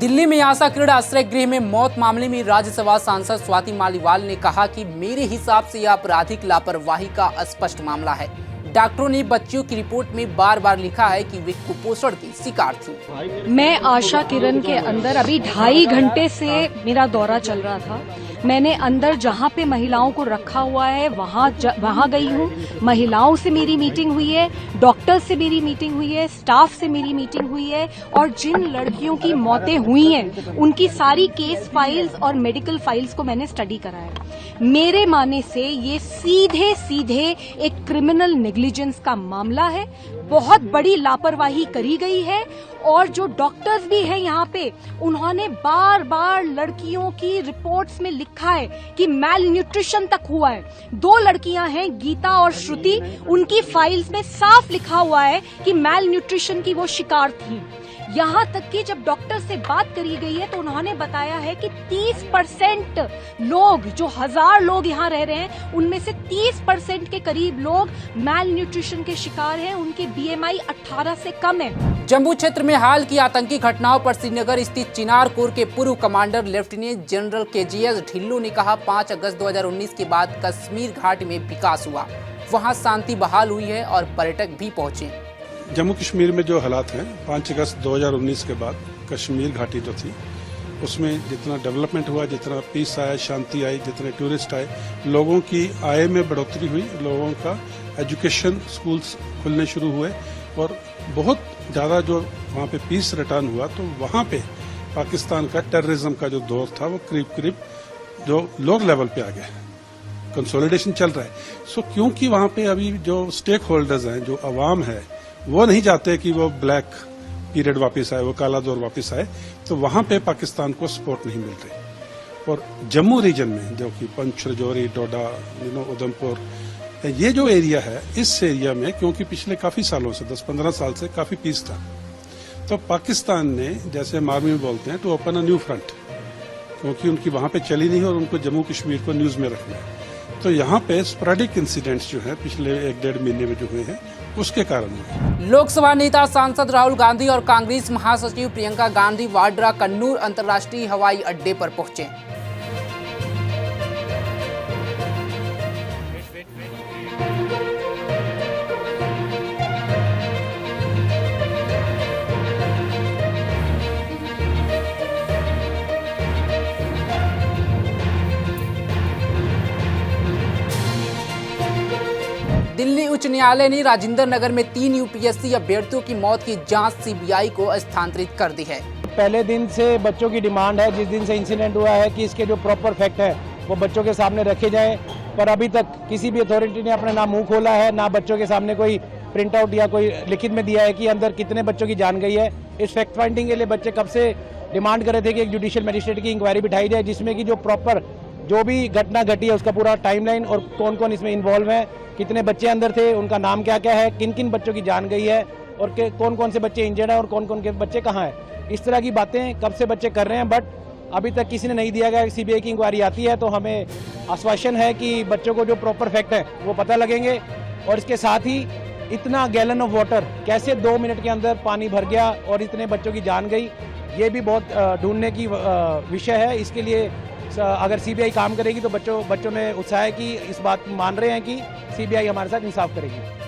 दिल्ली में आशा किरण आश्रय गृह में मौत मामले में राज्यसभा सांसद स्वाति मालीवाल ने कहा कि मेरे हिसाब से यह आपराधिक लापरवाही का स्पष्ट मामला है। डॉक्टरों ने बच्चियों की रिपोर्ट में बार बार लिखा है कि वे कुपोषण की शिकार थी। मैं आशा किरण के अंदर अभी 2.5 घंटे से मेरा दौरा चल रहा था। मैंने अंदर जहां पे महिलाओं को रखा हुआ है वहां गई हूं। महिलाओं से मेरी मीटिंग हुई है, डॉक्टर से मेरी मीटिंग हुई है, स्टाफ से मेरी मीटिंग हुई है और जिन लड़कियों की मौतें हुई हैं उनकी सारी केस फाइल्स और मेडिकल फाइल्स को मैंने स्टडी कराया। मेरे मानने से ये सीधे एक क्रिमिनल नेग्लिजेंस का मामला है। बहुत बड़ी लापरवाही करी गई है और जो डॉक्टर्स भी हैं यहाँ पे उन्होंने बार बार लड़कियों की रिपोर्ट्स में लिखा है कि मैल न्यूट्रिशन तक हुआ है। 2 लड़कियां हैं गीता और श्रुति, उनकी फाइल्स में साफ लिखा हुआ है कि मैल न्यूट्रिशन की वो शिकार थी। यहाँ तक कि जब डॉक्टर से बात करी गई है तो उन्होंने बताया है कि 30% लोग, जो 1000 लोग यहाँ रह रहे हैं उनमें से 30% के करीब लोग मैल न्यूट्रिशन के शिकार हैं। उनके BMI 18 से कम है। जम्मू क्षेत्र में हाल की आतंकी घटनाओं पर श्रीनगर स्थित चिनार कोर के पूर्व commander lieutenant general KGS Dhillon ने कहा 5 अगस्त 2019 के बाद कश्मीर घाटी में विकास हुआ, वहां शांति बहाल हुई है और पर्यटक भी पहुंचे। जम्मू कश्मीर में जो हालात हैं 5 अगस्त 2019 के बाद कश्मीर घाटी जो थी उसमें जितना डेवलपमेंट हुआ, जितना पीस आया, शांति आई, जितने टूरिस्ट आए, लोगों की आय में बढ़ोतरी हुई, लोगों का एजुकेशन स्कूल्स खुलने शुरू हुए और बहुत ज़्यादा जो वहाँ पे पीस रिटर्न हुआ, तो वहाँ पे पाकिस्तान का टेररिज्म का जो दौर था वो करीब जो लोअर लेवल पे आ गया, कंसोलिडेशन चल रहा है। सो क्योंकि वहाँ पे अभी जो स्टेक होल्डर्स हैं, जो अवाम है, वो नहीं चाहते कि वो ब्लैक पीरियड वापस आए, वो काला दौर वापस आए, तो वहां पे पाकिस्तान को सपोर्ट नहीं मिल रही। और जम्मू रीजन में जो कि पंच, रजौरी, डोडा, उधमपुर, ये जो एरिया है, इस एरिया में क्योंकि पिछले काफी सालों से 10-15 साल से काफी पीस था, तो पाकिस्तान ने, जैसे हम आर्मी में बोलते हैं, to open a new front, क्योंकि उनकी वहां पे चली नहीं और उनको जम्मू कश्मीर को न्यूज में रखना है। तो यहाँ पे स्पोरेडिक इंसिडेंट्स जो है पिछले 1-1.5 महीने में जो हुए हैं उसके कारण। लोकसभा नेता सांसद राहुल गांधी और कांग्रेस महासचिव प्रियंका गांधी वाड्रा कन्नूर अंतर्राष्ट्रीय हवाई अड्डे पर पहुंचे। दिल्ली उच्च न्यायालय ने राजेंद्र नगर में 3 UPSC अभ्यर्थियों की मौत की जांच CBI को स्थानांतरित कर दी है। पहले दिन से बच्चों की डिमांड है, जिस दिन से इंसिडेंट हुआ है, कि इसके जो प्रॉपर फैक्ट है वो बच्चों के सामने रखे जाएं, पर अभी तक किसी भी अथॉरिटी ने अपना ना मुंह खोला है, ना बच्चों के सामने कोई प्रिंट आउट या कोई लिखित में दिया है कि अंदर कितने बच्चों की जान गई है। इस फैक्ट फाइंडिंग के लिए बच्चे कब से डिमांड कर रहे थे कि एक जुडिशियल मजिस्ट्रेट की इंक्वायरी बिठाई जाए, जिसमें कि जो प्रॉपर जो भी घटना घटी है उसका पूरा टाइमलाइन और कौन कौन इसमें इन्वॉल्व है, कितने बच्चे अंदर थे, उनका नाम क्या क्या है, किन किन बच्चों की जान गई है और कौन कौन से बच्चे इंजर्ड हैं और कौन कौन के बच्चे कहाँ हैं। इस तरह की बातें कब से बच्चे कर रहे हैं, बट अभी तक किसी ने नहीं दिया गया। CBI की इंक्वायरी आती है तो हमें आश्वासन है कि बच्चों को जो प्रॉपर फैक्ट है वो पता लगेंगे। और इसके साथ ही इतना गैलन ऑफ वाटर कैसे 2 मिनट के अंदर पानी भर गया और इतने बच्चों की जान गई, ये भी बहुत ढूंढने की विषय है। इसके लिए अगर CBI काम करेगी तो बच्चों में उत्साह है कि इस बात मान रहे हैं कि CBI हमारे साथ इंसाफ करेगी।